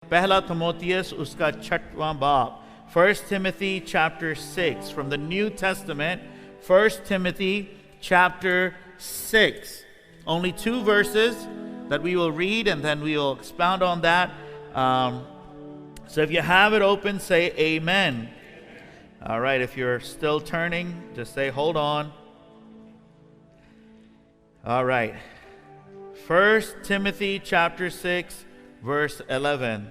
पहला तिमोथियस उसका 6वां बाब. 1 Timothy chapter 6 from the New Testament. 1 Timothy chapter 6. Only 2 verses that we will read and then we will expound on that. So if you have it open, say amen. All right, if you're still turning, just say hold on. All right. 1 Timothy chapter 6 verse 11.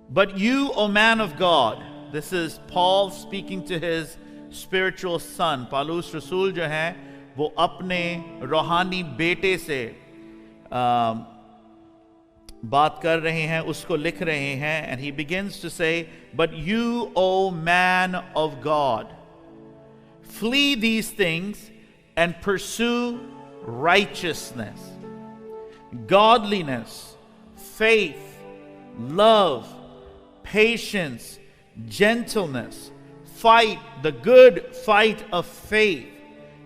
But you, O man of God, this is Paul speaking to his spiritual son. Paulus रसूल जो हैं वो अपने रूहानी बेटे से बात कर रहे हैं, उसको लिख रहे हैं. And he begins to say, but you, O man of God, flee these things and pursue righteousness, godliness, faith, love, patience, gentleness. Fight the good fight of faith.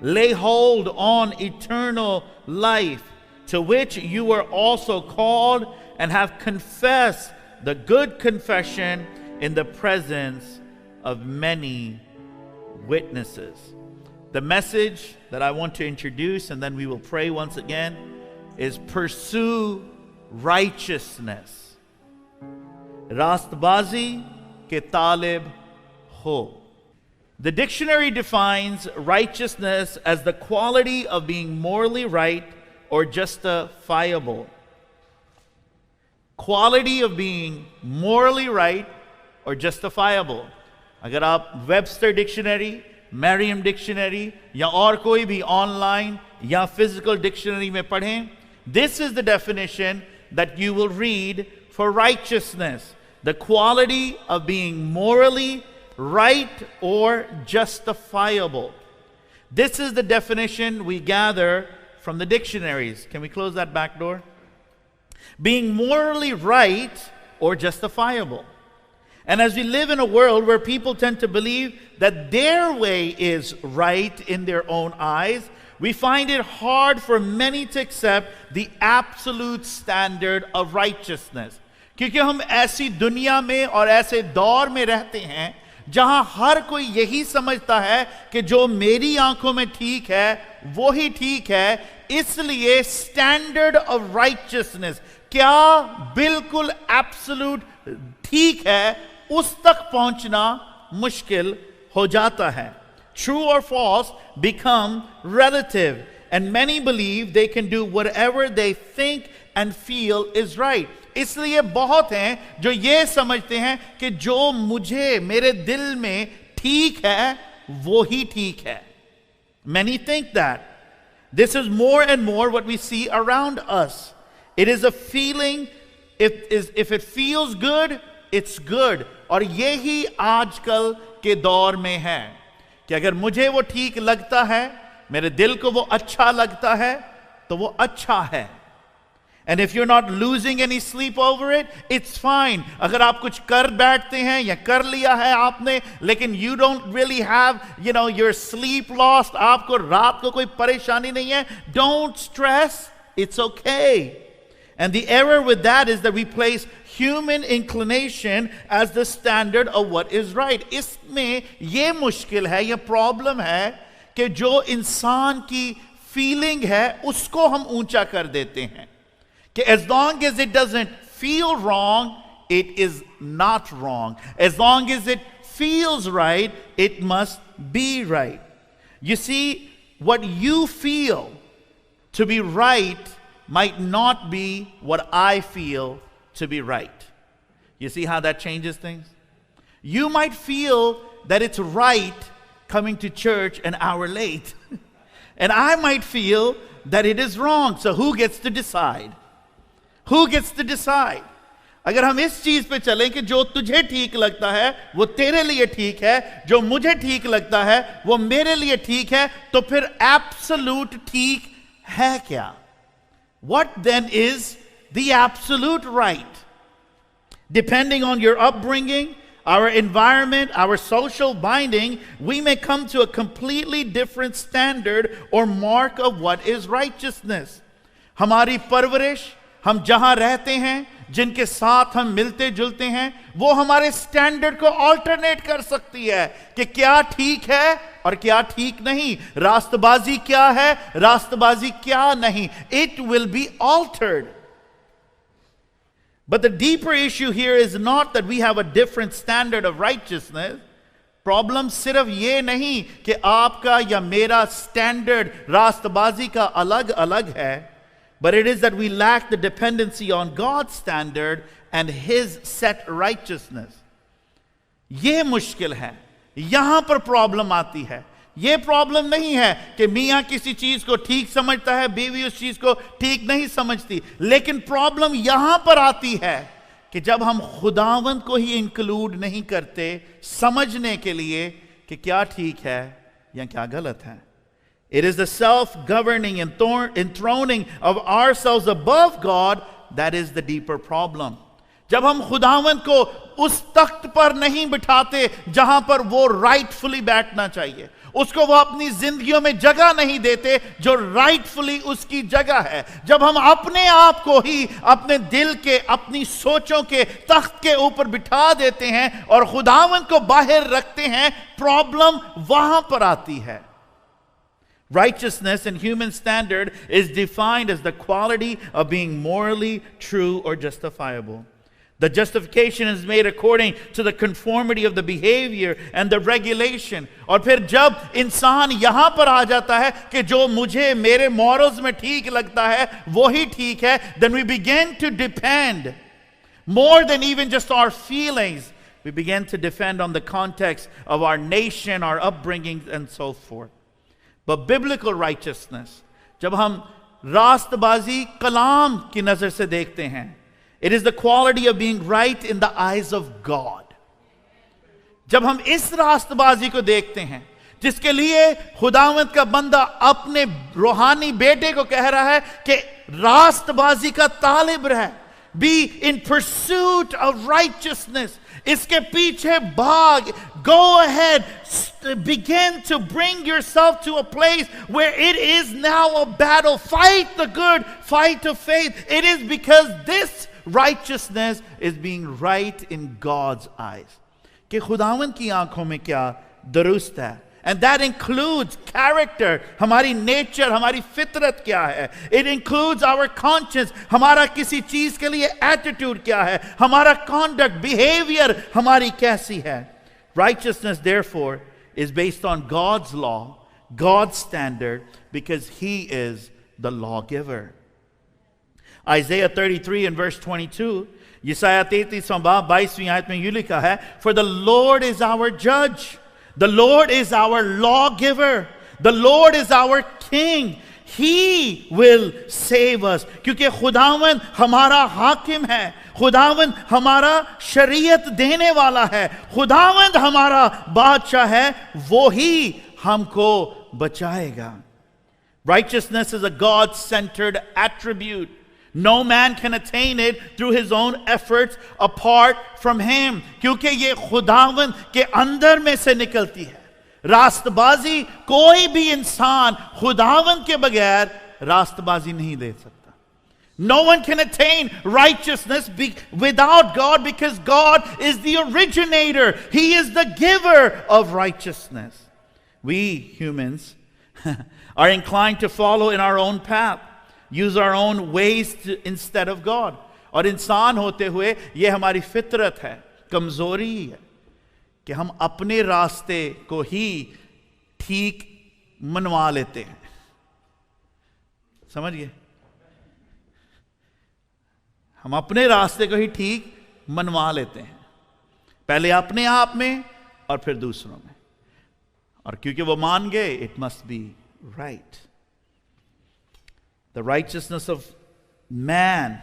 Lay hold on eternal life, to which you were also called and have confessed the good confession in the presence of many witnesses. The message that I want to introduce, and then we will pray once again, is pursue righteousness. Rastbazi ke talib ho. The dictionary defines righteousness as the quality of being morally right or justifiable. Quality of being morally right or justifiable. अगर आप Webster Dictionary, Merriam Dictionary या और कोई भी online या physical dictionary में पढ़ें, this is the definition that you will read for righteousness. The quality of being morally right or justifiable. This is the definition we gather from the dictionaries. Can we close that back door? Being morally right or justifiable. And as we live in a world where people tend to believe that their way is right in their own eyes, we find it hard for many to accept the absolute standard of righteousness. क्योंकि हम ऐसी दुनिया में और ऐसे दौर में रहते हैं जहां हर कोई यही समझता है कि जो मेरी आंखों में ठीक है वो ही ठीक है, इसलिए स्टैंडर्ड ऑफ राइचियसनेस, क्या बिल्कुल एब्सोल्यूट ठीक है, उस तक पहुंचना मुश्किल हो जाता है. True or false become relative, and many believe they can do whatever they think and feel is right. इसलिए बहुत हैं जो ये समझते हैं कि जो मुझे मेरे दिल में ठीक है वो ही ठीक है. Many think that. This is more and more what we see around us. It is a feeling. If it feels good, it's good. और यही आजकल के दौर में है कि अगर मुझे वो ठीक लगता है, मेरे दिल को वो अच्छा लगता है, तो वो अच्छा है. And if you're not losing any sleep over it, it's fine. अगर आप कुछ कर बैठते हैं या कर लिया है आपने, लेकिन you don't really have, your sleep lost, आपको रात को कोई परेशानी नहीं है, don't stress, it's okay. And the error with that is that we place human inclination as the standard of what is right. इसमें ये मुश्किल है, ये प्रॉब्लम है कि जो इंसान की फीलिंग है उसको हम ऊंचा कर देते हैं कि as long as it doesn't feel wrong, it is not wrong. As long as it feels right, it must be right. You see, what you feel to be right might not be what I feel to be right. You see how that changes things? You might feel that it's right coming to church an hour late. And I might feel that it is wrong. So who gets to decide? Who gets to decide? अगर हम इस चीज पे चलें कि जो तुझे ठीक लगता है वो तेरे लिए ठीक है, जो मुझे ठीक लगता है वो मेरे लिए ठीक है, तो फिर एब्सोल्यूट ठीक है क्या? What then is the absolute right? Depending on your upbringing, our environment, our social binding, we may come to a completely different standard or mark of what is righteousness. हमारी परवरिश, हम जहां रहते हैं, जिनके साथ हम मिलते जुलते हैं, वो हमारे स्टैंडर्ड को ऑल्टरनेट कर सकती है कि क्या ठीक है और क्या ठीक नहीं, रास्तबाजी क्या है, रास्तबाजी क्या नहीं. It will be altered. But the deeper issue here is not that we have a different standard of righteousness. Problem सिर्फ ये नहीं कि आपका या मेरा स्टैंडर्ड रास्तबाजी का अलग अलग है, but it is that we lack the dependency on God's standard and His set righteousness. ये मुश्किल है, यहां पर प्रॉब्लम आती है. ये प्रॉब्लम नहीं है कि मियां किसी चीज को ठीक समझता है, बीवी उस चीज को ठीक नहीं समझती, लेकिन प्रॉब्लम यहां पर आती है कि जब हम खुदावंद को ही इंक्लूड नहीं करते समझने के लिए कि क्या ठीक है या क्या गलत है. It is the self-governing enthroning of ourselves above God that is the deeper problem. जब हम खुदावंद को उस तख्त पर नहीं बिठाते जहां पर वो राइटफुली बैठना चाहिए, उसको वो अपनी जिंदगियों में जगह नहीं देते जो राइटफुली उसकी जगह है, जब हम अपने आप को ही अपने दिल के, अपनी सोचों के तख्त के ऊपर बिठा देते हैं और खुदावंद को बाहर रखते हैं, प्रॉब्लम वहां पर आती है. Righteousness in human standard is defined as the quality of being morally true or justifiable. The justification is made according to the conformity of the behavior and the regulation. और फिर जब इंसान यहां पर आ जाता है कि जो मुझे मेरे मॉरल्स में ठीक लगता है वो ही ठीक है, then we begin to depend more than even just our feelings. We begin to depend on the context of our nation, our upbringing and so forth. But biblical righteousness, जब हम रास्तबाजी कलाम की नजर से देखते हैं, it is the quality of being right in the eyes of God. जब हम इस रास्तबाजी को देखते हैं जिसके लिए खुदावंद का बंदा अपने रूहानी बेटे को कह रहा है कि रास्तबाजी का तालिब रहे, be in pursuit of righteousness, इसके पीछे भाग, go ahead, begin to bring yourself to a place where it is now a battle. Fight the good fight of faith. It is because this righteousness is being right in God's eyes. कि खुदावंद की आंखों में क्या दुरुस्त है. And that includes character, हमारी nature, हमारी फितरत क्या है. It includes our conscience, हमारा किसी चीज के लिए attitude क्या है, हमारा conduct, behavior हमारी कैसी है. Righteousness therefore is based on God's law, God's standard, because He is the lawgiver. Isaiah 33 and verse 22, यसाया 33 बाब 22वीं आयत में यूं लिखा है, For the Lord is our judge, the Lord is our lawgiver, the Lord is our king, He will save us. क्योंकि खुदावंद हमारा हाकिम है, खुदावंद हमारा शरीयत देने वाला है, खुदावंद हमारा बादशाह है, वो ही हमको बचाएगा. Righteousness is a God-centered attribute. No man can attain it through his own efforts apart from Him. क्योंकि ये खुदावंद के अंदर में से निकलती है. रास्तबाजी कोई भी इंसान खुदावंद के बगैर रास्तबाजी नहीं दे सकता. No one can attain righteousness without God, because God is the originator. He is the giver of righteousness. We humans are inclined to follow in our own path, use our own ways instead of God. और इंसान होते हुए ये हमारी फितरत है, कमजोरी है कि हम अपने रास्ते को ही ठीक मनवा लेते हैं. समझिए, हम अपने रास्ते को ही ठीक मनवा लेते हैं, पहले अपने आप में और फिर दूसरों में. और क्योंकि वो मान गए, it must be right. The righteousness of man,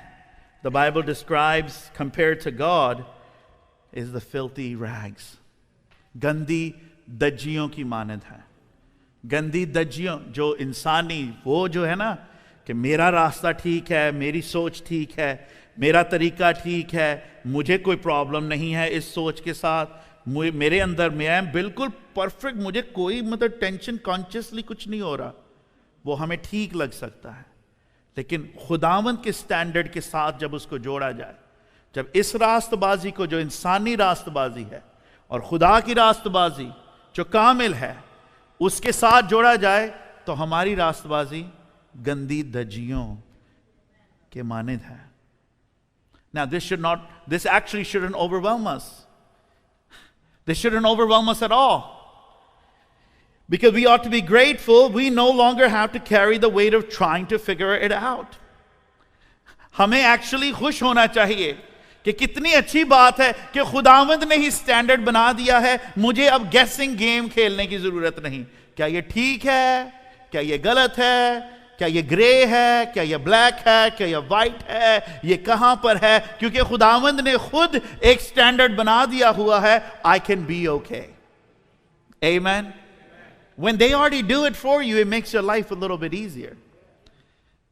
the Bible describes, compared to God, is the filthy rags. गंदी दज्जियों की मानद है. गंदी दज्जियों जो इंसानी, वो जो है ना कि मेरा रास्ता ठीक है, मेरी सोच ठीक है, मेरा तरीका ठीक है, मुझे कोई प्रॉब्लम नहीं है इस सोच के साथ, मेरे अंदर मैं बिल्कुल परफेक्ट, मुझे कोई मतलब टेंशन कॉन्शियसली कुछ नहीं हो रहा, वो हमें ठीक लग सकता है. लेकिन खुदावंद के स्टैंडर्ड के साथ जब उसको जोड़ा जाए, जब इस रास्तबाजी को जो इंसानी रास्तबाजी है और खुदा की रास्तबाजी जो कामिल है उसके साथ जोड़ा जाए, तो हमारी रास्तबाजी गंदी धज्जियों के मानिंद है. Now this actually shouldn't overwhelm us. This shouldn't overwhelm us at all. Because we ought to be grateful we no longer have to carry the weight of trying to figure it out. हमें actually खुश होना चाहिए कि कितनी अच्छी बात है कि खुदावंद ने ही स्टैंडर्ड बना दिया है, मुझे अब गेसिंग गेम खेलने की जरूरत नहीं. क्या ये ठीक है, क्या ये गलत है, क्या ये ग्रे है, क्या ये ब्लैक है, क्या ये वाइट है, ये कहां पर है, क्योंकि खुदावंद ने खुद एक स्टैंडर्ड बना दिया हुआ है. I can be okay. Amen. When they already do it for you, it makes your life a little bit easier.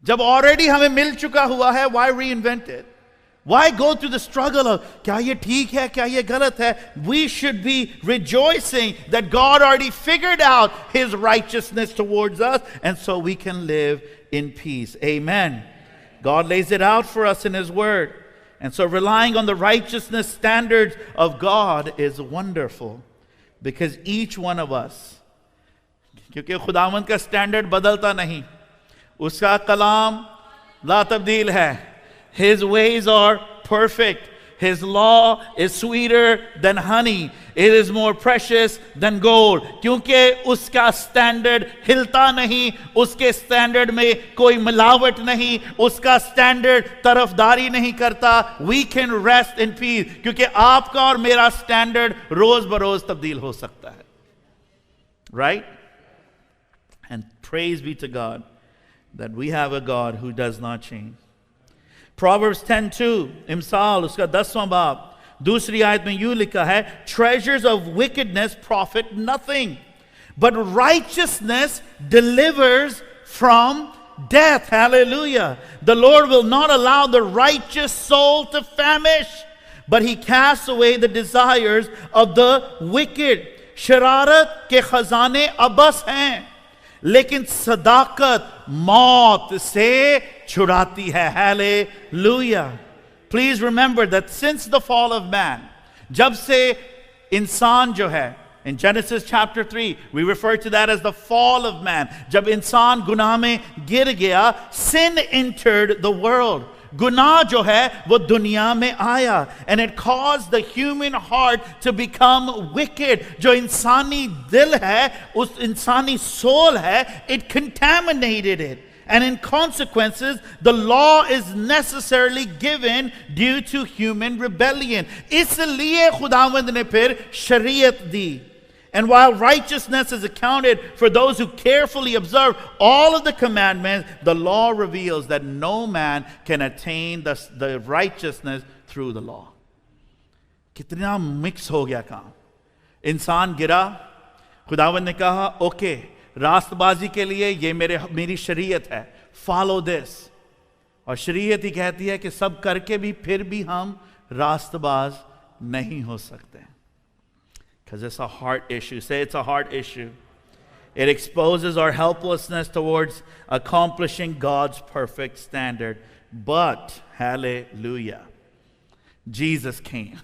जब already हमें मिल चुका हुआ है, why reinvent it? Why go through the struggle of क्या ये ठीक है, क्या ये गलत है? We should be rejoicing that God already figured out His righteousness towards us, and so we can live in peace. Amen. God lays it out for us in His Word. And so relying on the righteousness standards of God is wonderful, because each one of us, क्योंकि खुदावंद का standard बदलता नहीं, उसका कलाम ला तब्दील है. His ways are perfect. His law is sweeter than honey. It is more precious than gold. क्योंकि उसका स्टैंडर्ड हिलता नहीं, उसके स्टैंडर्ड में कोई मिलावट नहीं, उसका स्टैंडर्ड तरफदारी नहीं करता. We can rest in peace, क्योंकि आपका और मेरा स्टैंडर्ड रोज बरोज तब्दील हो सकता है. Right? And praise be to God that we have a God who does not change. Proverbs 10:2, इमसाल उसका 10वां बाब दूसरी आयत में यूं लिखा है, treasures of wickedness profit nothing, but righteousness delivers from death. Hallelujah. The Lord will not allow the righteous soul to famish, but He casts away the desires of the wicked. शरारत के खजाने अबस हैं, लेकिन सदाकत मौत से छुड़ाती है. Hallelujah. Please remember that since the fall of man, जब से इंसान जो है, in Genesis chapter 3, we refer to that as the fall of man. जब इंसान गुनाह में गिर गया, sin entered the world. गुनाह जो है वो दुनिया में आया, and it caused the human heart to become wicked. जो इंसानी दिल है, उस इंसानी soul है, it contaminated it, and in consequences the law is necessarily given due to human rebellion. इसलिए खुदावंद ने फिर शरीयत दी. And while righteousness is accounted for those who carefully observe all of the commandments, the law reveals that no man can attain the righteousness through the law. कितना mix हो गया काम. इंसान गिरा, खुदावंद ने कहा ओके, रास्तबाजी के लिए ये मेरी शरीयत है, फॉलो दिस. और शरीयत ही कहती है कि सब करके भी फिर भी हम रास्तबाज नहीं हो सकते. Because it's a heart issue. Say it's a heart issue. It exposes our helplessness towards accomplishing God's perfect standard. But, hallelujah, Jesus came.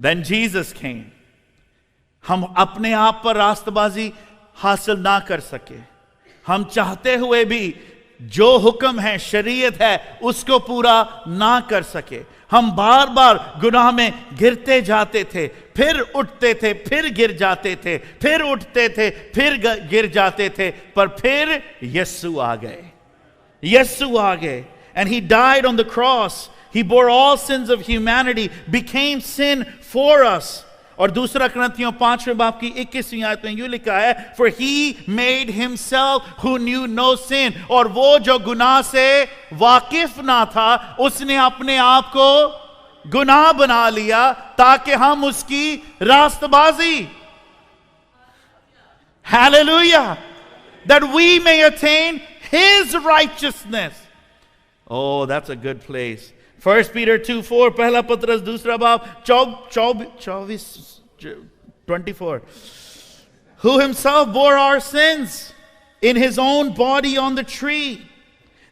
Then Jesus came. हम अपने आप पर रास्तबाजी हासिल ना कर सके. हम चाहते हुए भी जो हुक्म है, शरीयत है, उसको पूरा ना कर सके. हम बार बार गुनाह में गिरते जाते थे, फिर उठते थे, फिर गिर जाते थे, फिर उठते थे, फिर गिर जाते थे, पर फिर यीशु आ गए. यीशु आ गए. And He died on the cross. He bore all sins of humanity, became sin for us. और दूसरा करंथियों 5वें बाब की 21वीं आयत में यूं लिखा है, for He made Himself who knew no sin. और वो जो गुनाह से वाकिफ ना था, उसने अपने आप को गुनाह बना लिया ताकि हम उसकी रास्तबाजी, hallelujah, that we may attain His righteousness. Oh, that's a good place. 1 Peter 2:4, पहला पत्रस दूसरा बाब 24, who Himself bore our sins in His own body on the tree,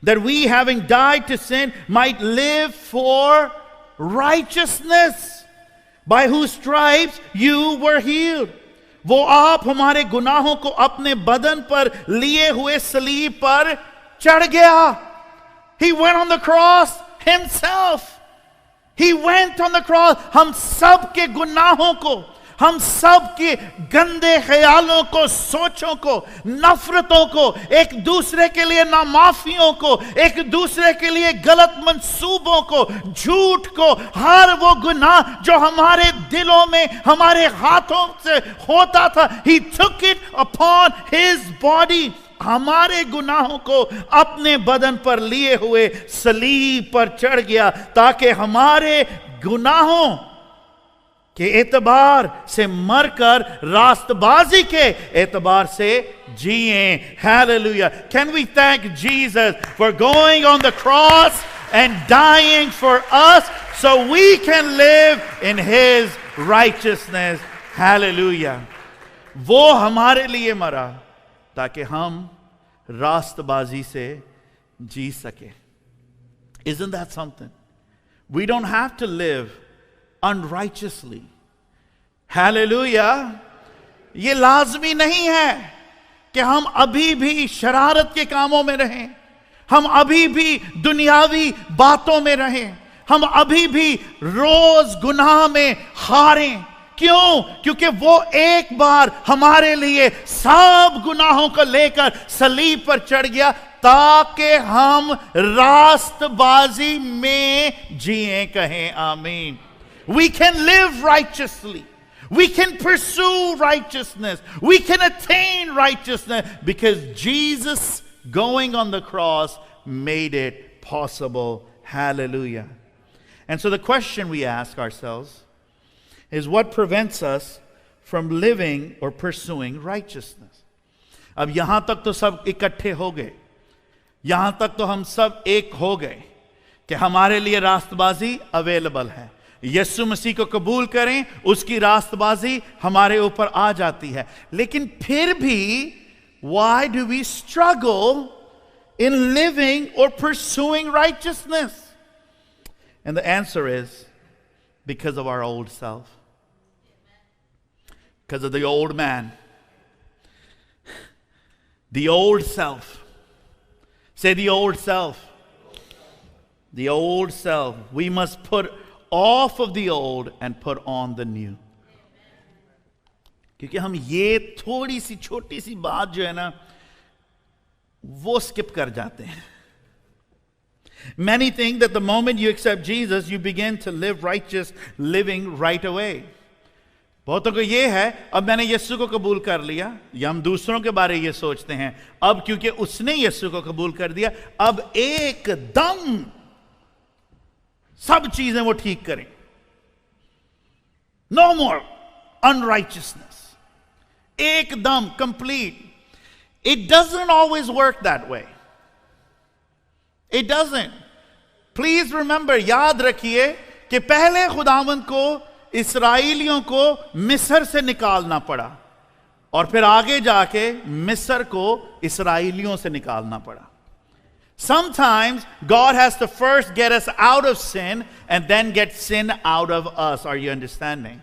that we, having died to sin, might live for righteousness, by whose stripes you were healed. वो आप हमारे गुनाहों को अपने बदन पर लिए हुए सलीब पर चढ़ गया. He went on the cross himself. He went on the cross. हम सब के गुनाहों को, हम सब के गंदे ख्यालों को, सोचों को, नफरतों को, एक दूसरे के लिए नामाफियों को, एक दूसरे के लिए गलत मंसूबों को, झूठ को, हर वो गुनाह जो हमारे दिलों में, हमारे हाथों से होता था, he took it upon his body. हमारे गुनाहों को अपने बदन पर लिए हुए सलीब पर चढ़ गया, ताकि हमारे गुनाहों के एतबार से मरकर रास्तबाजी के एतबार से जिए. Hallelujah. Can we thank Jesus for going on the cross and dying for us so we can live in his righteousness. Hallelujah. वो हमारे लिए मरा ताकि हम रास्तबाजी से जी सके. Isn't that something? We don't have to live unrighteously. Hallelujah. ये लाजमी नहीं है कि हम अभी भी शरारत के कामों में रहें, हम अभी भी दुनियावी बातों में रहें, हम अभी भी रोज गुनाह में हारें. क्यों? क्योंकि वो एक बार हमारे लिए सब गुनाहों को लेकर सलीब पर चढ़ गया, ताकि हम रास्तबाजी में जिए. कहें आमीन. We can live righteously. We can pursue righteousness. We can attain righteousness because Jesus going on the cross made it possible. Hallelujah. And so the question we ask ourselves is, what prevents us from living or pursuing righteousness? अब यहां तक तो सब इकट्ठे हो गए, यहां तक तो हम सब एक हो गए कि हमारे लिए रास्तबाजी अवेलेबल है. यीशु मसीह को कबूल करें, उसकी रास्तबाजी हमारे ऊपर आ जाती है. लेकिन फिर भी why do we struggle in living or pursuing righteousness? And the answer is because of our old self. Because of the old man. The old self. Say the old self. The old self. We must put off of the old and put on the new. क्योंकि हम ये थोड़ी सी छोटी सी बात जो है ना, वो स्किप कर जाते हैं. Many think that the moment you accept Jesus, you begin to live righteous living right away. बहुतों को ये है, अब मैंने यीशु को कबूल कर लिया, या हम दूसरों के बारे में ये सोचते हैं, अब क्योंकि उसने यीशु को कबूल कर दिया, अब एकदम सब चीजें वो ठीक करें. No more unrighteousness. एकदम complete. It doesn't always work that way. It doesn't. Please remember, याद रखिए कि पहले खुदावंद को इस्राएलियों को मिस्र से निकालना पड़ा, और फिर आगे जाके मिस्र को इस्राएलियों से निकालना पड़ा. Sometimes God has to first get us out of sin and then get sin out of us. Are you understanding?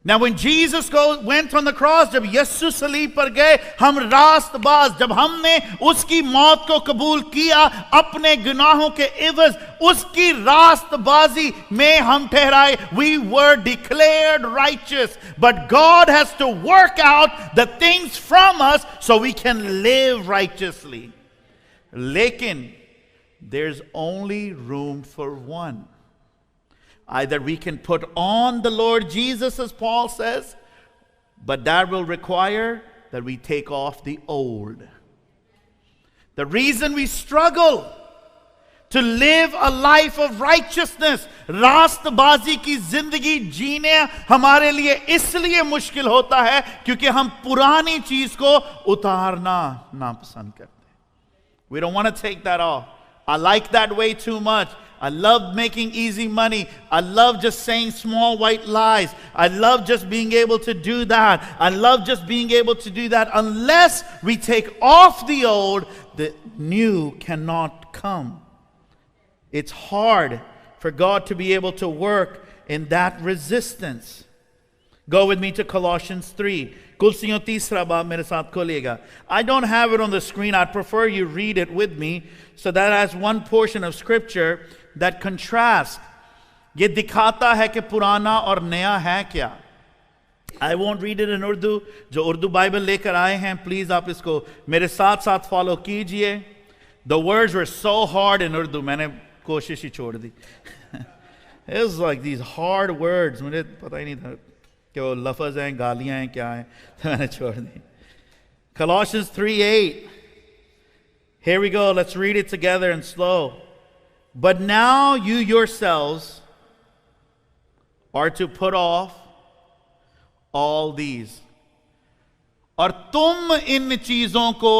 Now when Jesus went on the cross, जब यीशु सलीब पर गए, हम रास्तबाज, जब हमने उसकी मौत को कबूल किया, अपने गुनाहों के एवज उसकी रास्तबाजी में हम ठहराए. We were declared righteous, but God has to work out the things from us so we can live righteously. Lekin, there's only room for one. Either we can put on the Lord Jesus, as Paul says, but that will require that we take off the old. The reason we struggle to live a life of righteousness, रास्तबाजी की जिंदगी जीने हमारे लिए इसलिए मुश्किल होता है क्योंकि हम पुरानी चीज को उतारना नापसंद करते हैं. We don't want to take that off. I like that way too much. I love making easy money. I love just saying small white lies. I love just being able to do that. I love just being able to do that. Unless we take off the old, the new cannot come. It's hard for God to be able to work in that resistance. Go with me to Colossians 3. कुलसियों तीसरा बाब मेरे साथ खोलिएगा. I don't have it on the screen. I'd prefer you read it with me. So that as one portion of scripture that contrasts. ये दिखाता है कि पुराना और नया है क्या. I won't read it in Urdu. जो उर्दू बाइबल लेकर आए हैं, प्लीज आप इसको मेरे साथ साथ फॉलो कीजिए. The words were so hard in Urdu, मैंने कोशिश ही छोड़ दी. It was like these hard words. मुझे पता ही नहीं था कि वो लफ्ज़ हैं, गालियाँ हैं, क्या हैं, तो मैंने छोड़ दी. Colossians 3:8. Here we go. Let's read it together and slow. But now you yourselves are to put off all these. और तुम इन चीजों को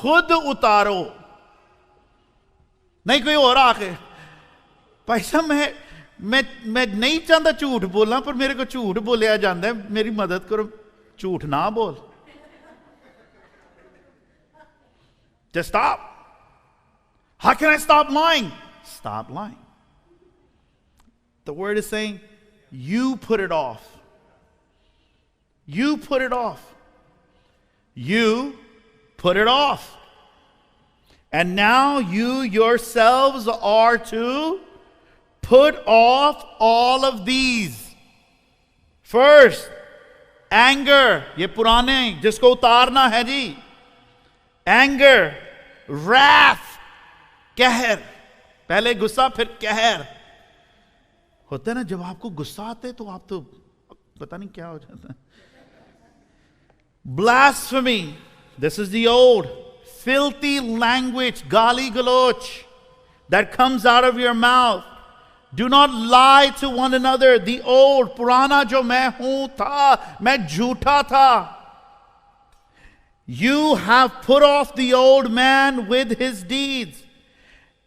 खुद उतारो. नहीं कोई और आके भाई साहब मैं नहीं चाहता झूठ बोलना, पर मेरे को झूठ बोलिया जाता है, मेरी मदद करो, झूठ ना बोल. Just stop. How can I stop lying? Stop lying. The word is saying, you put it off. You put it off. You put it off. And now you yourselves are to put off all of these. First, anger. ये पुराने जिसको उतारना है जी. Anger, wrath, कहर. पहले गुस्सा फिर कहर. होता है ना, जब आपको गुस्सा आता है तो आप तो पता नहीं क्या हो जाता है. Blasphemy. This is the old filthy language, gali galoch, that comes out of your mouth. Do not lie to one another. The old, purana jo main hoon tha, main jhootha tha. You have put off the old man with his deeds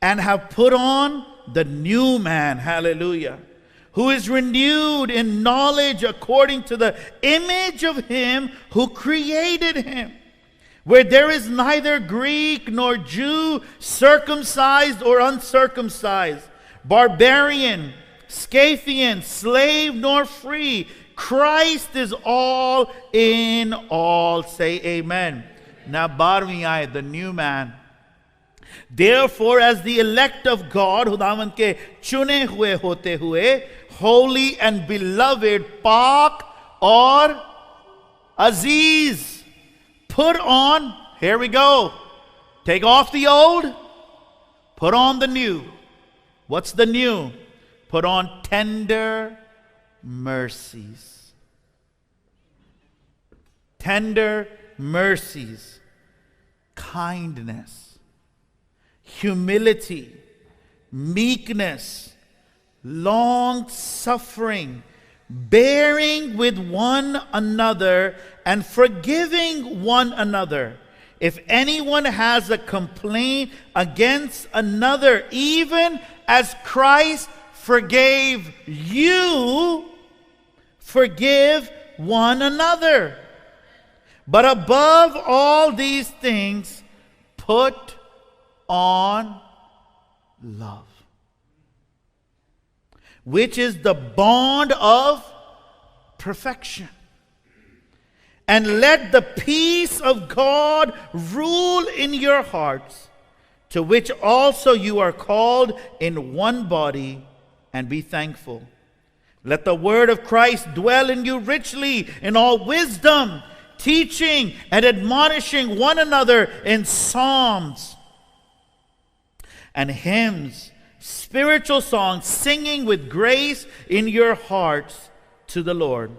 and have put on the new man, hallelujah, who is renewed in knowledge according to the image of him who created him, where there is neither Greek nor Jew, circumcised or uncircumcised, barbarian, Scythian, slave nor free. Christ is all in all. Say amen. Now, 12वीं आयत, the new man. Therefore, as the elect of God, खुदावंद के चुने हुए होते हुए, holy and beloved, पाक और aziz, put on, here we go, take off the old, put on the new. What's the new? Put on tender mercies. Tender mercies, kindness, humility, meekness, long suffering, bearing with one another and forgiving one another. If anyone has a complaint against another, even as Christ forgave you, forgive one another. But above all these things, put on love, which is the bond of perfection. And let the peace of God rule in your hearts, to which also you are called in one body, and be thankful. Let the word of Christ dwell in you richly in all wisdom, teaching and admonishing one another in psalms and hymns, spiritual songs, singing with grace in your hearts to the Lord.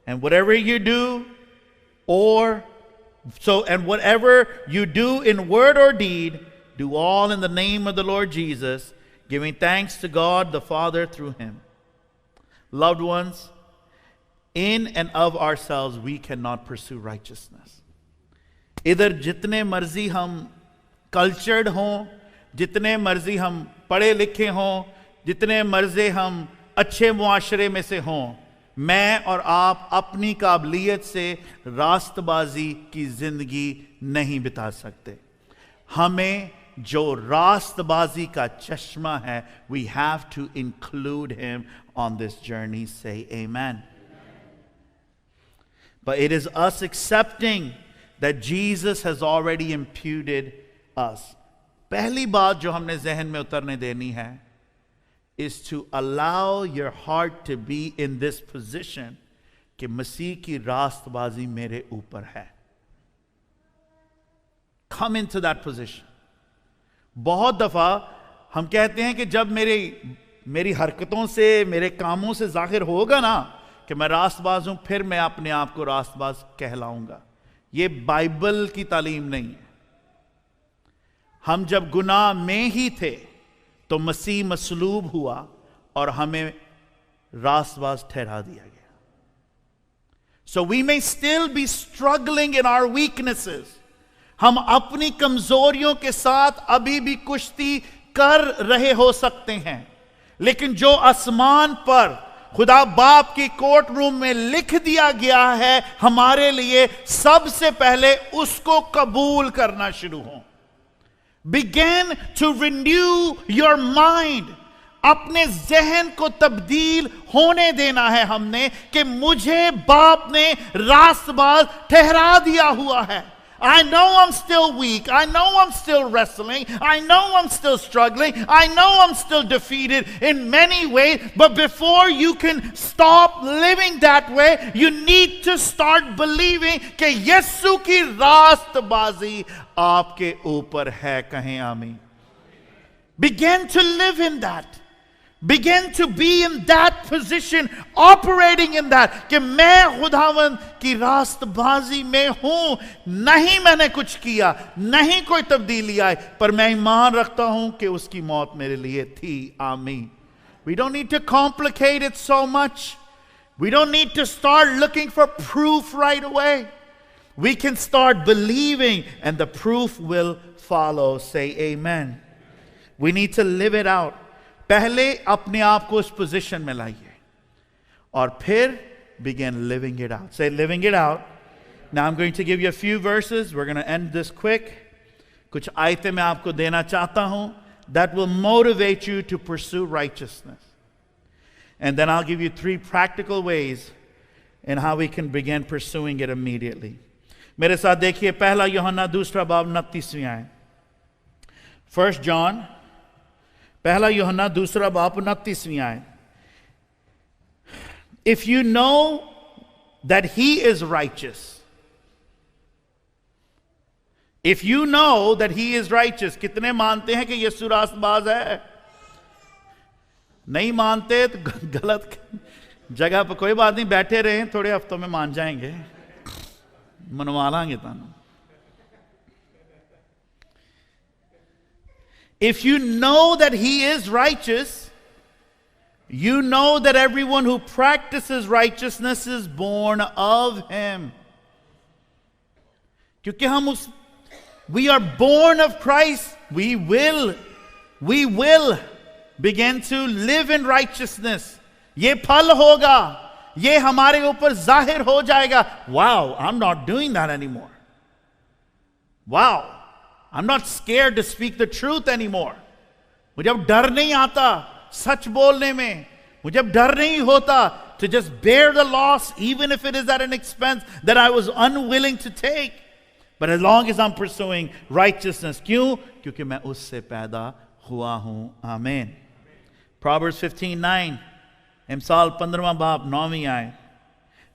And whatever you do, whatever you do in word or deed, do all in the name of the Lord Jesus, giving thanks to God the Father through him. Loved ones, in and of ourselves we cannot pursue righteousness. इधर जितने मर्जी हम cultured हों, जितने मर्जी हम पढ़े लिखे हों, जितने मर्जे हम अच्छे मुआशरे में से हों, मैं और आप अपनी काबिलियत से रास्तबाजी की जिंदगी नहीं बिता सकते। हमें जो रास्तबाजी का चश्मा है, we have to include him on this journey. Say amen. But it is us accepting that Jesus has already imputed us. पहली बात जो हमने जहन में उतरने देनी है is to allow your heart to be in this position कि मसीह की रास्तबाजी मेरे ऊपर है। Come into that position. बहुत दफा हम कहते हैं कि जब मेरी हरकतों से, मेरे कामों से जाहिर होगा ना कि मैं रास्तबाज हूं, फिर मैं अपने आप को रास्तबाज कहलाऊंगा। यह बाइबल की तालीम नहीं है। हम जब गुनाह में ही थे तो मसीह मसलूब हुआ और हमें रास्तबाज ठहरा दिया गया। So we may still be struggling in our weaknesses. हम अपनी कमजोरियों के साथ अभी भी कुश्ती कर रहे हो सकते हैं, लेकिन जो आसमान पर खुदा बाप की कोर्ट रूम में लिख दिया गया है हमारे लिए, सबसे पहले उसको कबूल करना शुरू हो। Begin to renew your mind. अपने जहन को तब्दील होने देना है हमने कि मुझे बाप ने रास्तबाज ठहरा दिया हुआ है। I know I'm still weak. I know I'm still wrestling. I know I'm still struggling. I know I'm still defeated in many ways. But before you can stop living that way, you need to start believing कि यीशु की रास्तबाजी आपके ऊपर है। कहें आमीन। Begin to live in that. Begin to be in that position, operating in that कि मैं खुदावंद की रास्तबाजी में हूं। नहीं मैंने कुछ किया, नहीं कोई तब्दीली आई, पर मैं ईमान रखता हूं कि उसकी मौत मेरे लिए थी। आमीन। We don't need to complicate it so much. We don't need to start looking for proof right away. We can start believing and the proof will follow. Say amen. We need to live it out. पहले अपने आप को उस position में लाइए और फिर begin living it out. Say living it out. Now I'm going to give you a few verses. We're going to end this quick. कुछ आयतें मैं आपको देना चाहता हूं that will motivate you to pursue righteousness. And then I'll give you 3 practical ways in how we can begin pursuing it immediately. मेरे साथ देखिए पहला यूहन्ना 2 बाब 29वीं आयत। 1 John पहला यूहन्ना 2 बाब 29वीं आयत। If you know that he is righteous, if you know that he is righteous, कितने मानते हैं कि यीशु रास्तबाज है? नहीं मानते तो गलत जगह पर। कोई बात नहीं, बैठे रहे, थोड़े हफ्तों में मान जाएंगे, मनवा लांगे तानू। If you know that he is righteous, you know that everyone who practices righteousness is born of him. क्योंकि हम we are born of Christ, we will begin to live in righteousness. ये फल होगा, ये हमारे ऊपर जाहिर हो जाएगा। Wow, I'm not doing that anymore. Wow, I'm not scared to speak the truth anymore. मुझे अब डर नहीं आता सच बोलने में। मुझे अब डर नहीं होता to just bear the loss even if it is at an expense that I was unwilling to take. But as long as I'm pursuing righteousness. क्यों? क्योंकि मैं उससे पैदा हुआ हूं। आमीन। Proverbs 15:9, इमसाल 15वां बाब 9वीं आयत।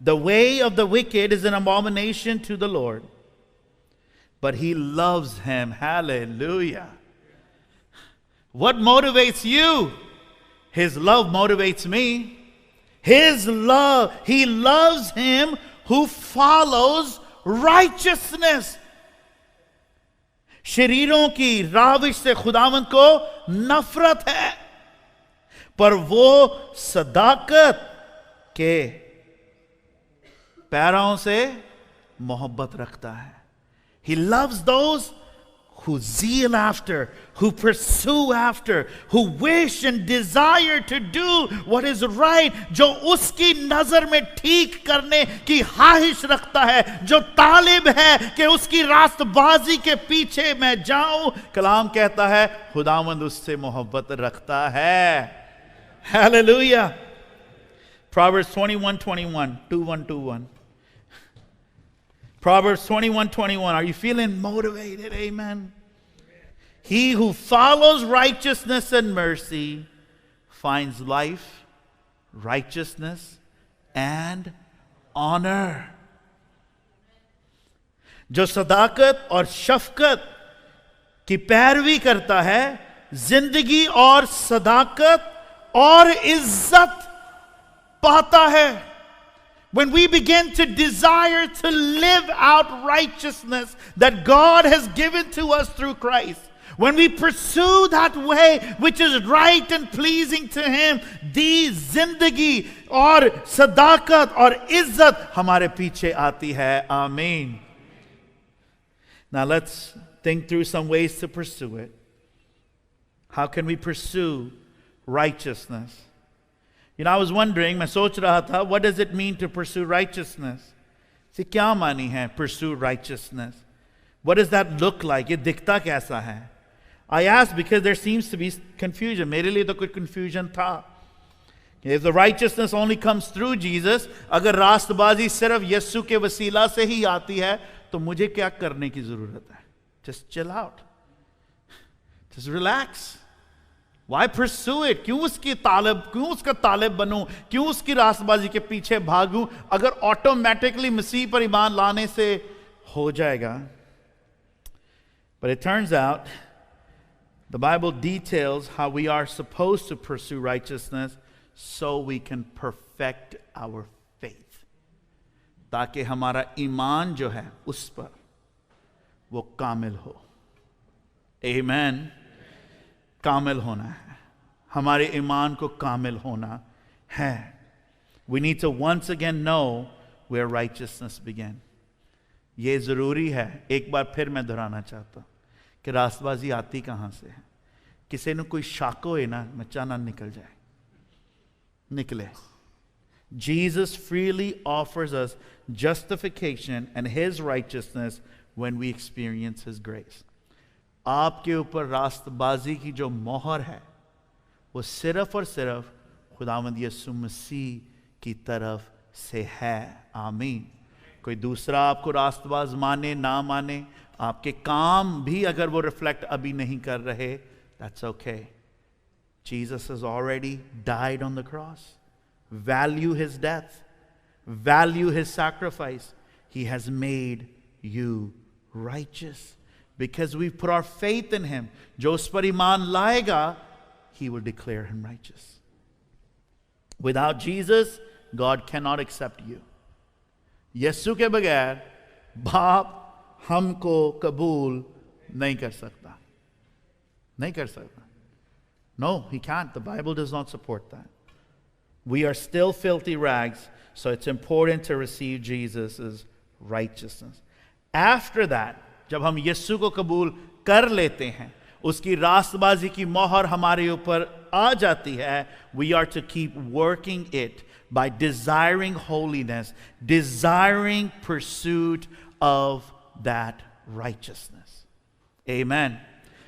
The way of the wicked is an abomination to the Lord, but he loves him. Hallelujah. What motivates you? His love motivates me. His love, he loves him who follows righteousness. शरीरों की rubbish से खुदावंद को नफरत है, पर वो सदाकत के पैरों से मोहब्बत रखता है। He loves those who zeal after, who pursue after, who wish and desire to do what is right, जो उसकी नजर में ठीक करने की ख्वाहिश रखता है, जो तालिब है कि उसकी रास्तबाजी के पीछे मैं जाऊं। कलाम कहता है खुदावंद उससे मोहब्बत रखता है। Hallelujah. Proverbs 21:21, 2121. Proverbs 21:21. Are you feeling motivated? Amen. He who follows righteousness and mercy finds life, righteousness, and honor. जो सदाकत और शफकत की पैरवी करता है, जिंदगी और सदाकत और इज्जत पाता है। When we begin to desire to live out righteousness that God has given to us through Christ, when we pursue that way which is right and pleasing to Him, दी जिंदगी और सदाकत और इज्जत हमारे पीछे आती है। आमीन। Now let's think through some ways to pursue it. How can we pursue righteousness? You know, I was wondering, मैं सोच रहा था, what does it mean to pursue righteousness? से क्या मानी है pursue righteousness? What does that look like? ये दिखता कैसा है? I asked because there seems to be confusion. मेरे लिए तो कुछ confusion था. If the righteousness only comes through Jesus, अगर रास्तबाजी सिर्फ यीशु के वसीला से ही आती है, तो मुझे क्या करने की जरूरत है? Just chill out. Just relax. Why pursue it? क्यों उसका तालिब बनूं? क्यों उसकी रास्तबाजी के पीछे भागूं? अगर ऑटोमेटिकली मसीह पर ईमान लाने से हो जाएगा. But it turns out the Bible details how we are supposed to pursue righteousness so we can perfect our faith. ताकि हमारा ईमान जो है उस पर वो कामिल हो. Amen. कामिल होना है. हमारे ईमान को कामिल होना है. We need to once again know where righteousness began. ये जरूरी है. एक बार फिर मैं दोहराना चाहता हूं कि रास्तबाजी आती कहां से है. किसी ने कोई शक होए ना, बच्चा ना निकल जाए. निकले. Jesus freely offers us justification and His righteousness when we experience His grace. आपके ऊपर रास्तबाजी की जो मोहर है वो सिर्फ और सिर्फ खुदावंद यीशु मसीह की तरफ से है. आमीन. कोई दूसरा आपको रास्तबाज माने ना माने, आपके काम भी अगर वो रिफ्लेक्ट अभी नहीं कर रहे, that's okay. Jesus has already died on the cross. Value His death. Value His sacrifice. He has made you righteous. Because we put our faith in Him. जो उस पर ईमान लाएगा, He will declare him righteous. Without Jesus, God cannot accept you. यीशु के बगैर बाप हमको कबूल नहीं कर सकता. नहीं कर सकता. No, He can't. The Bible does not support that. We are still filthy rags, so it's important to receive Jesus' righteousness. After that, जब हम यीशु को कबूल कर लेते हैं, उसकी रास्तबाजी की मोहर हमारे ऊपर आ जाती है, we are to keep working it by desiring holiness, desiring pursuit of that righteousness. Amen.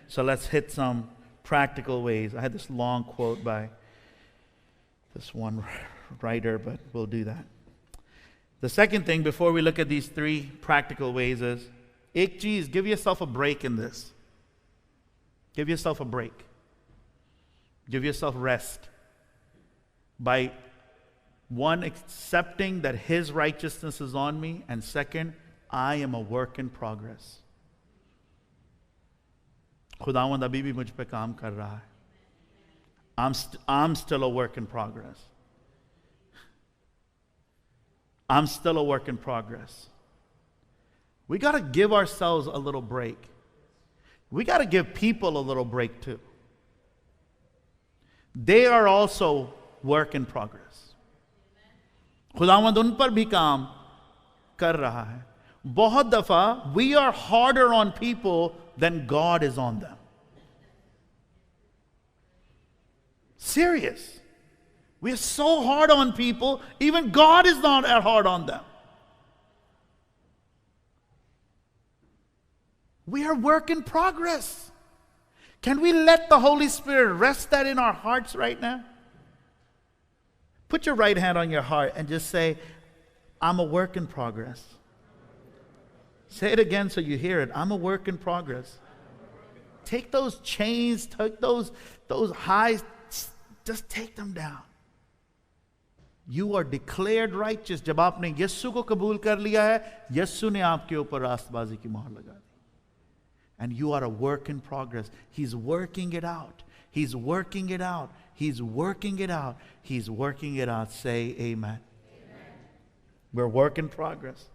So let's hit some practical ways. I had this long quote by this one writer, but we'll do that. The second thing before we look at these three practical ways is, एक चीज, give yourself a break in this. Give yourself a break. Give yourself rest. By one, accepting that His righteousness is on me, and second, I am a work in progress. खुदावंद अभी भी मुझ पे काम कर रहा है. I'm still a work in progress. I'm still a work in progress. We got to give ourselves a little break. We got to give people a little break too. They are also work in progress. खुदावंद उन पर भी काम कर रहा है. बहुत दफा we are harder on people then God is on them. Serious. We are so hard on people, even God is not that hard on them. We are work in progress. Can we let the Holy Spirit rest that in our hearts right now? Put your right hand on your heart and just say, I'm a work in progress. Say it again so you hear it. I'm a work in progress. Take those chains, take those highs, just take them down. You are declared righteous. जब आपने यीशु को कबूल कर लिया है, यीशु ने आपके ऊपर रास्तबाजी की मोहर लगा दी. And you are a work in progress. He's working it out. He's working it out. He's working it out. He's working it out. Say amen. We're work in progress.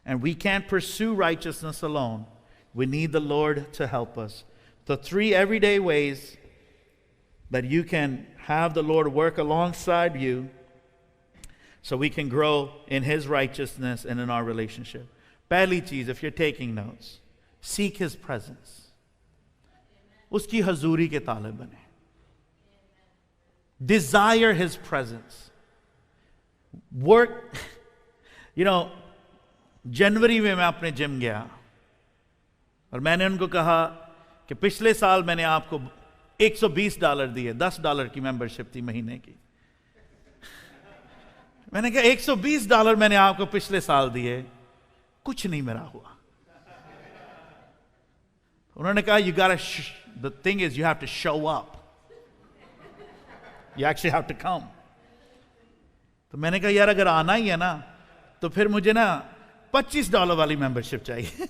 And we can't pursue righteousness alone. We need the Lord to help us. The 3 everyday ways that you can have the Lord work alongside you so we can grow in His righteousness and in our relationship. Pehli cheez, if you're taking notes, seek His presence. Uski hazuri ke taale bane. Desire His presence. Work. You know, जनवरी में मैं अपने gym गया और मैंने उनको कहा कि पिछले साल मैंने आपको $120 दिए, $10 की मेंबरशिप थी महीने की. मैंने कहा $120 मैंने आपको पिछले साल दिए, कुछ नहीं मेरा हुआ. उन्होंने कहा the thing is you have to show up. You actually have to come. तो मैंने कहा यार अगर आना ही है ना तो फिर मुझे ना $25 वाली मेंबरशिप चाहिए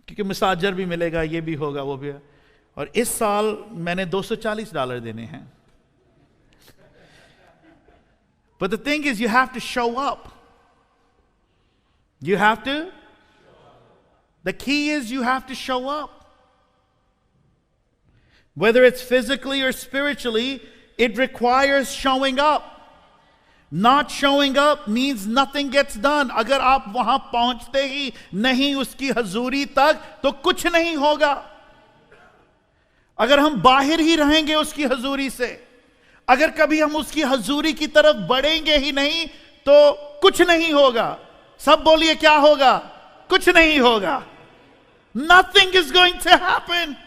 क्योंकि मसाजर भी मिलेगा, ये भी होगा, वो भी. और इस साल मैंने $240 देने हैं. But the thing is you have to show up. You have to. The key is you have to show up. Whether it's physically or spiritually, it requires showing up. Not showing up means nothing gets done. अगर आप वहां पहुंचते ही नहीं उसकी हजूरी तक तो कुछ नहीं होगा. अगर हम बाहर ही रहेंगे उसकी हजूरी से, अगर कभी हम उसकी हजूरी की तरफ बढ़ेंगे ही नहीं तो कुछ नहीं होगा. सब बोलिए क्या होगा? कुछ नहीं होगा. Nothing is going to happen.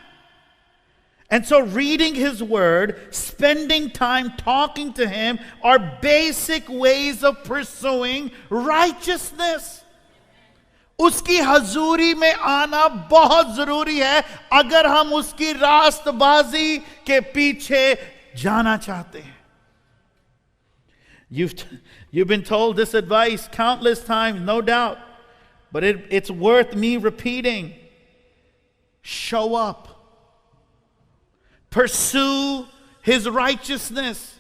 And so reading His Word, spending time talking to Him are basic ways of pursuing righteousness. उसकी हजूरी में आना बहुत जरूरी है अगर हम उसकी रास्तबाजी के पीछे जाना चाहते हैं. You've been told this advice countless times, no doubt, but it's worth me repeating. Show up. Pursue His righteousness.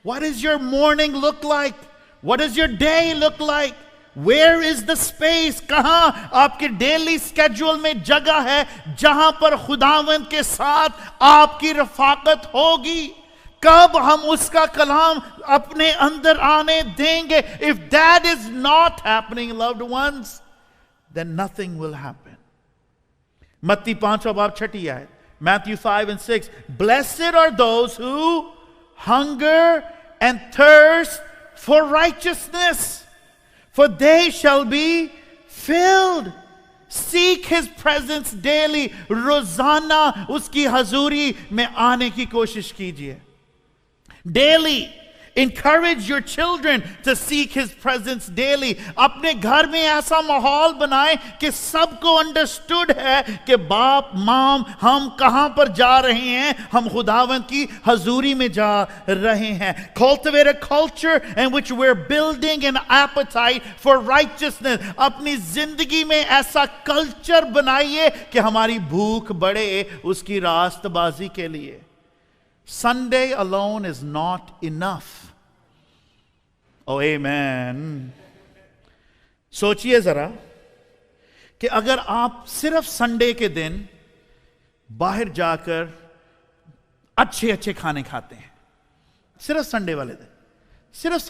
What does your morning look like? What does your day look like? Where is the space? कहां आपके daily schedule में जगह है जहां पर खुदावंद के साथ आपकी रफाकत होगी? कब हम उसका कलाम अपने अंदर आने देंगे? If that is not happening, loved ones, then nothing will happen. मत्ती 5 बाब 6 आयत, Matthew 5 and 6. Blessed are those who hunger and thirst for righteousness, for they shall be filled. Seek His presence daily. रोजाना उसकी हजूरी में आने की कोशिश कीजिए. Daily. Encourage your children to seek His presence daily. अपने घर में ऐसा माहौल बनाएं कि सबको अंडरस्टूड है कि बाप माम हम कहां पर जा रहे हैं, हम खुदावंद की हजूरी में जा रहे हैं. Cultivate a culture in which we're building an appetite for righteousness. अपनी जिंदगी में ऐसा कल्चर बनाइए कि हमारी भूख बढ़े उसकी रास्तबाजी के लिए. Sunday alone is not enough. Oh, amen. सोचिए जरा कि अगर आप सिर्फ संडे के दिन बाहर जाकर अच्छे अच्छे खाने खाते हैं, सिर्फ संडे वाले दिन, सिर्फ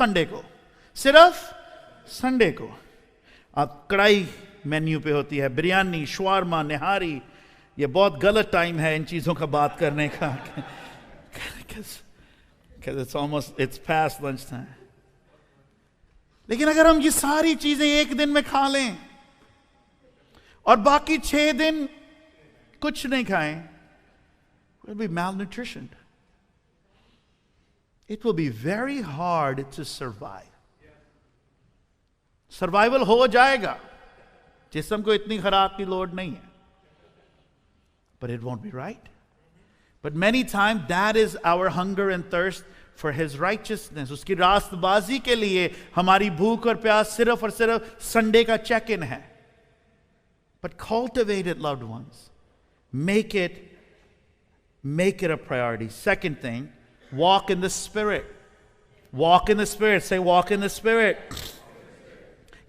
संडे को आप कढ़ाई मेन्यू पे होती है, बिरयानी, शवारमा, निहारी। ये बहुत गलत टाइम है इन चीज़ों का बात करने का, because it's past lunch time. लेकिन अगर हम ये सारी चीजें एक दिन में खा लें और बाकी 6 दिन कुछ नहीं खाएं, we'll be malnutritioned. It will be very hard to survive. Survival हो जाएगा, जिस्म को इतनी खुराक की लोड नहीं है, but it won't be right. But many times that is our hunger and thirst for His righteousness. उसकी रास्तबाजी के लिए हमारी भूख और प्यास सिर्फ और सिर्फ संडे का चेक इन है. But cultivate it, loved ones. Make it a priority. Second thing, walk in the Spirit. Walk in the Spirit. Say, walk in the Spirit.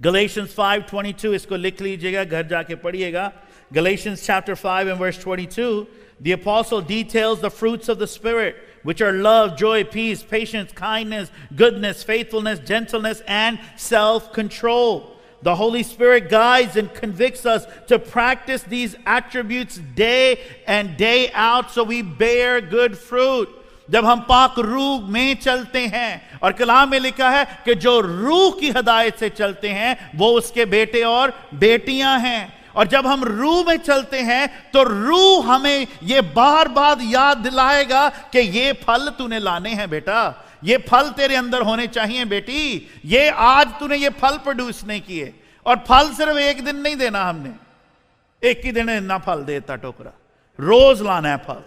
Galatians 5:22, इसको लिख लीजिएगा, घर जाके पढ़िएगा. Galatians chapter 5 and verse 22, the apostle details the fruits of the Spirit, which are love, joy, peace, patience, kindness, goodness, faithfulness, gentleness, and self-control. The Holy Spirit guides and convicts us to practice these attributes day and day out so we bear good fruit. जब हम पाक रूह में चलते हैं, और कलाम में लिखा है कि जो रूह की हिदायत से चलते हैं वो उसके बेटे और बेटियां हैं. और जब हम रूह में चलते हैं तो रूह हमें ये बार बार याद दिलाएगा कि ये फल तूने लाने हैं बेटा, ये फल तेरे अंदर होने चाहिए बेटी, ये आज तूने ये फल प्रोड्यूस नहीं किए. और फल सिर्फ एक दिन नहीं देना, हमने एक ही दिन इतना फल देता टोकरा, रोज लाना है फल.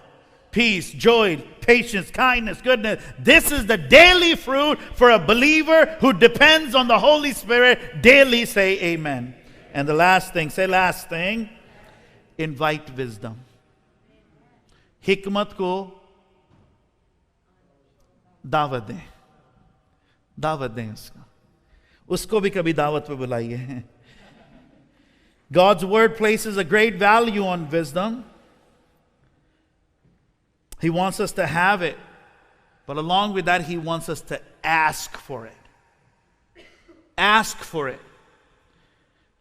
Peace, joy, patience, kindness, goodness. This is the daily fruit for a believer who depends on the Holy Spirit daily. Say amen. And the last thing, say last thing, invite wisdom. हिकमत को दावत दें, दावत दें उसको भी कभी दावत पे बुलाइए. God's word places a great value on wisdom. He wants us to have it, but along with that, He wants us to ask for it. Ask for it.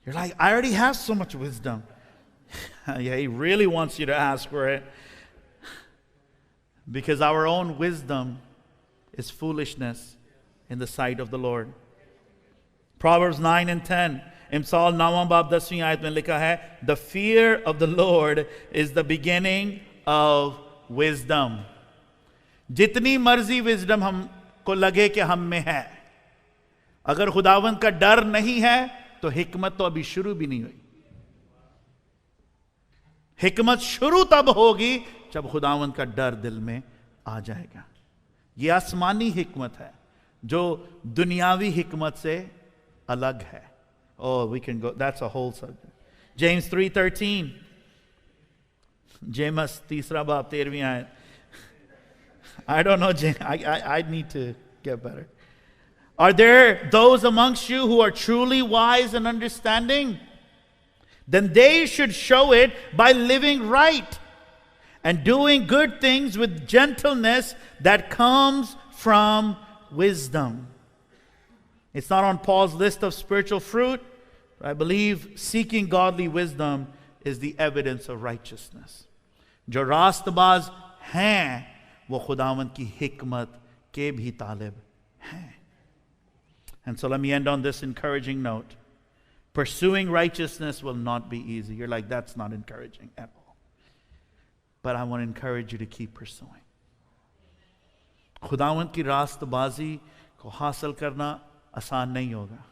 You're like, I already have so much wisdom. Yeah, He really wants you to ask for it. Because our own wisdom is foolishness in the sight of the Lord. Proverbs 9 and 10. इमसाल 9 बाब 10वीं आयत में लिखा है, the fear of the Lord is the beginning of wisdom. जितनी मर्जी wisdom हमको लगे कि हम में है, अगर खुदावंद का डर नहीं है तो हिकमत तो अभी शुरू भी नहीं हुई. हिकमत शुरू तब होगी जब खुदावंद का डर दिल में आ जाएगा. यह आसमानी हिकमत है जो दुनियावी हिकमत से अलग है. Oh, we can go, that's a whole subject. James 3:13. James 3 बाब 13वीं आयत. I don't know, James. I need to get better. Are there those amongst you who are truly wise and understanding? Then they should show it by living right and doing good things with gentleness that comes from wisdom. It's not on Paul's list of spiritual fruit, but I believe seeking godly wisdom is the evidence of righteousness. जो रास्तबाज हैं वो खुदावंद की हिकमत के भी तालिब हैं. And so let me end on this encouraging note. Pursuing righteousness will not be easy. You're like, that's not encouraging at all. But I want to encourage you to keep pursuing. खुदावंद की रास्तबाजी को हासिल करना आसान नहीं होगा,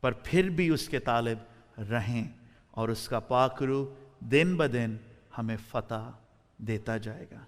पर फिर भी उसके तालिब रहें और उसका पाक रूह दिन ब दिन हमें फतह देता जाएगा.